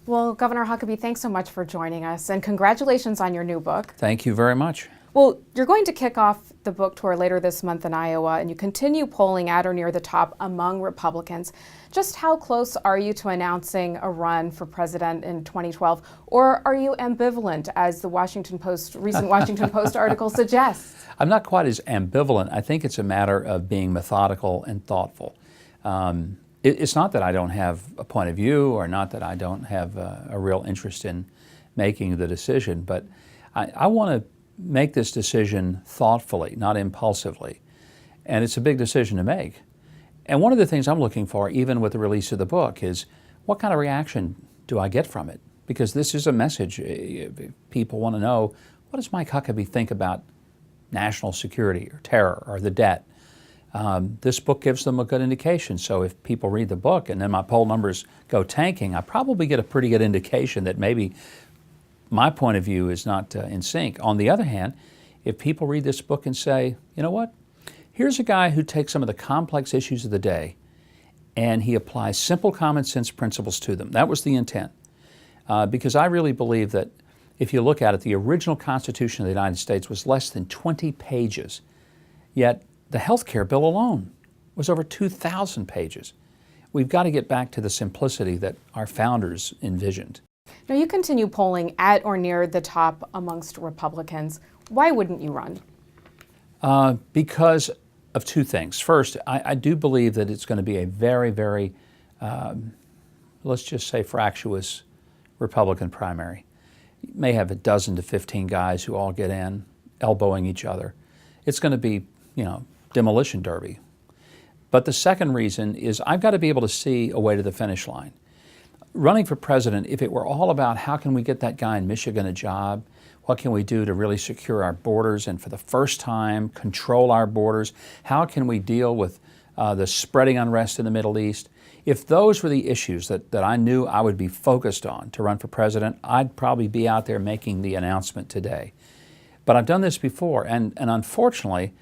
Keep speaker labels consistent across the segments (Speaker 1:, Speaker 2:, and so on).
Speaker 1: Well, Governor Huckabee, thanks so much for joining us, and congratulations on your new book.
Speaker 2: Thank you very much.
Speaker 1: Well, you're going to kick off the book tour later this month in Iowa, and you continue polling at or near the top among Republicans. Just how close are you to announcing a run for president in 2012, or are you ambivalent, as the recent Washington Post article suggests?
Speaker 2: I'm not quite as ambivalent. I think it's a matter of being methodical and thoughtful. It's not that I don't have a point of view, or not that I don't have a real interest in making the decision, but I want to make this decision thoughtfully, not impulsively. And it's a big decision to make. And one of the things I'm looking for, even with the release of the book, is what kind of reaction do I get from it? Because this is a message. People want to know, what does Mike Huckabee think about national security or terror or the debt? This book gives them a good indication. So if people read the book and then my poll numbers go tanking, I probably get a pretty good indication that maybe my point of view is not in sync. On the other hand, if people read this book and say, you know what, here's a guy who takes some of the complex issues of the day and he applies simple common sense principles to them. That was the intent. Because I really believe that if you look at it, the original Constitution of the United States was less than 20 pages, yet the health care bill alone was over 2,000 pages. We've got to get back to the simplicity that our founders envisioned.
Speaker 1: Now, you continue polling at or near the top amongst Republicans. Why wouldn't you run?
Speaker 2: Because of two things. First, I do believe that it's going to be a very, very, let's just say, fractious Republican primary. You may have a dozen to 15 guys who all get in, elbowing each other. It's going to be, demolition derby. But the second reason is I've got to be able to see a way to the finish line. Running for president, if it were all about how can we get that guy in Michigan a job, what can we do to really secure our borders and for the first time control our borders, how can we deal with the spreading unrest in the Middle East, if those were the issues that I knew I would be focused on to run for president, I'd probably be out there making the announcement today. But I've done this before, and unfortunately,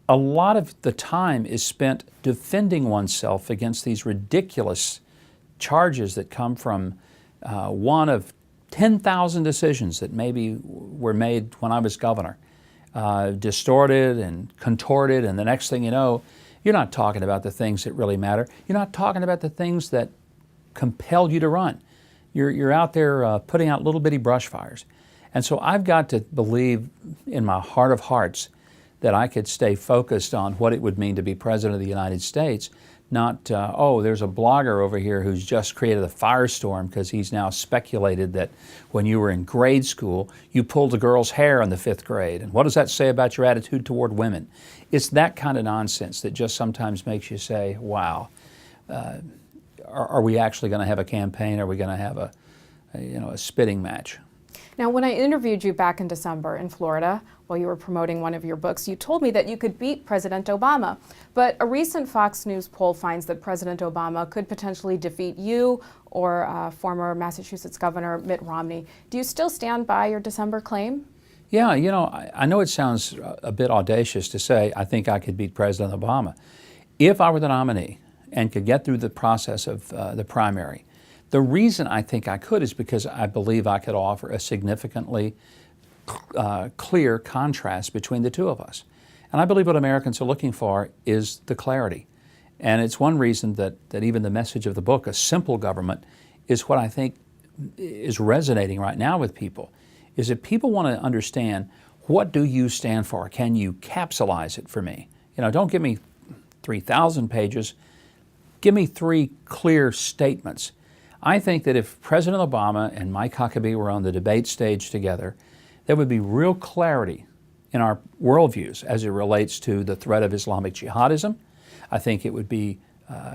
Speaker 2: a lot of the time is spent defending oneself against these ridiculous charges that come from one of 10,000 decisions that maybe were made when I was governor, distorted and contorted, and the next thing you know, you're not talking about the things that really matter. You're not talking about the things that compelled you to run. You're out there putting out little bitty brush fires. And so I've got to believe in my heart of hearts that I could stay focused on what it would mean to be president of the United States, not, there's a blogger over here who's just created a firestorm because he's now speculated that when you were in grade school, you pulled a girl's hair in the 5th grade. And what does that say about your attitude toward women? It's that kind of nonsense that just sometimes makes you say, wow, are we actually going to have a campaign? Are we going to have a spitting match?
Speaker 1: Now, when I interviewed you back in December in Florida, while you were promoting one of your books, you told me that you could beat President Obama. But a recent Fox News poll finds that President Obama could potentially defeat you or former Massachusetts Governor Mitt Romney. Do you still stand by your December claim?
Speaker 2: Yeah, I know it sounds a bit audacious to say I think I could beat President Obama. If I were the nominee and could get through the process of the primary, the reason I think I could is because I believe I could offer a significantly clear contrast between the two of us. And I believe what Americans are looking for is the clarity. And it's one reason that even the message of the book, A Simple Government, is what I think is resonating right now with people, is that people want to understand, what do you stand for? Can you capsulize it for me? Don't give me 3,000 pages. Give me 3 clear statements. I think that if President Obama and Mike Huckabee were on the debate stage together, there would be real clarity in our worldviews as it relates to the threat of Islamic jihadism. I think it would be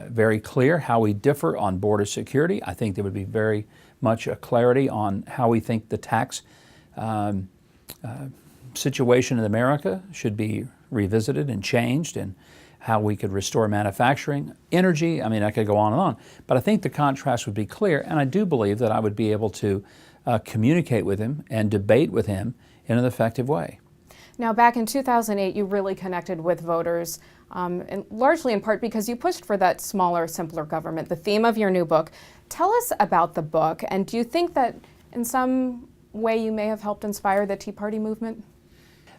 Speaker 2: very clear how we differ on border security. I think there would be very much a clarity on how we think the tax situation in America should be revisited and changed, and how we could restore manufacturing, energy. I could go on and on. But I think the contrast would be clear, and I do believe that I would be able to communicate with him and debate with him in an effective way.
Speaker 1: Now, back in 2008, you really connected with voters and largely in part because you pushed for that smaller, simpler government, the theme of your new book. Tell us about the book, and do you think that in some way you may have helped inspire the Tea Party movement?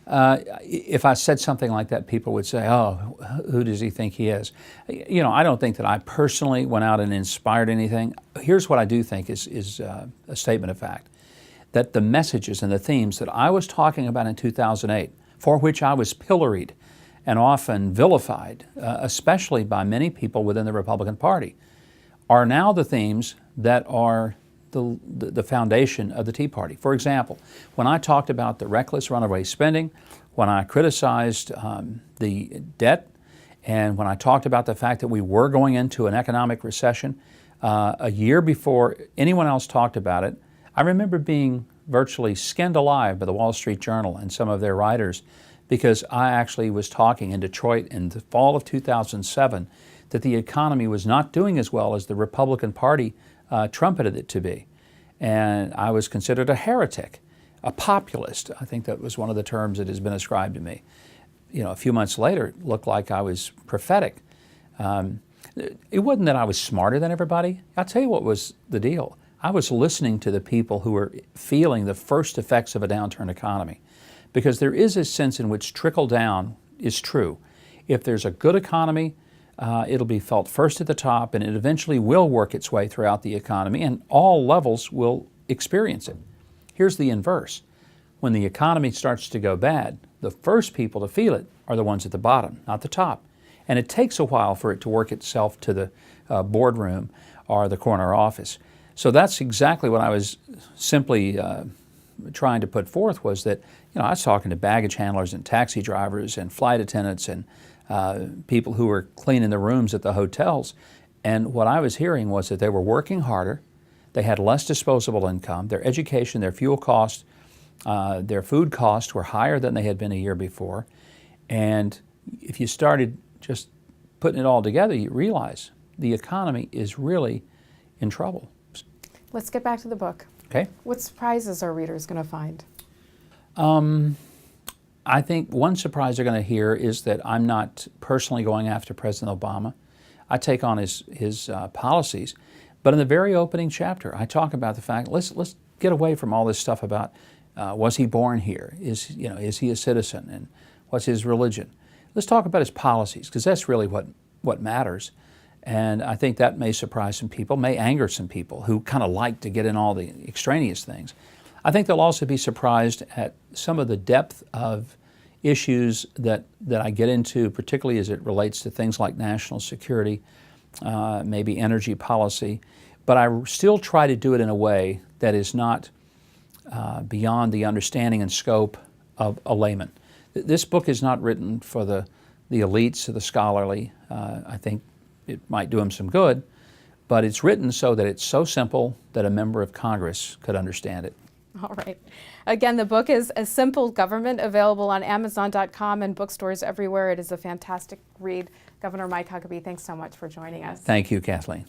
Speaker 2: If I said something like that, people would say, oh, who does he think he is? You know, I don't think that I personally went out and inspired anything. Here's what I do think is a statement of fact, that the messages and the themes that I was talking about in 2008, for which I was pilloried and often vilified, especially by many people within the Republican Party, are now the themes that are the foundation of the Tea Party. For example, when I talked about the reckless runaway spending, when I criticized the debt, and when I talked about the fact that we were going into an economic recession a year before anyone else talked about it, I remember being virtually skinned alive by the Wall Street Journal and some of their writers, because I actually was talking in Detroit in the fall of 2007 that the economy was not doing as well as the Republican Party trumpeted it to be. And I was considered a heretic, a populist. I think that was one of the terms that has been ascribed to me. You know, a few months later, it looked like I was prophetic. It wasn't that I was smarter than everybody. I'll tell you what was the deal. I was listening to the people who were feeling the first effects of a downturn economy, because there is a sense in which trickle down is true. If there's a good economy, it'll be felt first at the top, and it eventually will work its way throughout the economy, and all levels will experience it. Here's the inverse. When the economy starts to go bad, the first people to feel it are the ones at the bottom, not the top. And it takes a while for it to work itself to the boardroom or the corner office. So that's exactly what I was simply trying to put forth, was that, you know, I was talking to baggage handlers and taxi drivers and flight attendants and people who were cleaning the rooms at the hotels. And what I was hearing was that they were working harder, they had less disposable income, their education, their fuel costs, their food costs were higher than they had been a year before. And if you started just putting it all together, you realize the economy is really in trouble.
Speaker 1: Let's get back to the book.
Speaker 2: Okay.
Speaker 1: What surprises are readers going to find?
Speaker 2: I think one surprise they're going to hear is that I'm not personally going after President Obama. I take on his policies, but in the very opening chapter, I talk about the fact, let's get away from all this stuff about was he born here? Is he a citizen? And what's his religion? Let's talk about his policies, because that's really what matters. And I think that may surprise some people, may anger some people who kind of like to get in all the extraneous things. I think they'll also be surprised at some of the depth of issues that I get into, particularly as it relates to things like national security, maybe energy policy. But I still try to do it in a way that is not beyond the understanding and scope of a layman. This book is not written for the elites or the scholarly. I think it might do them some good, but it's written so that it's so simple that a member of Congress could understand it.
Speaker 1: All right. Again, the book is A Simple Government, available on Amazon.com and bookstores everywhere. It is a fantastic read. Governor Mike Huckabee, thanks so much for joining us.
Speaker 2: Thank you, Kathleen.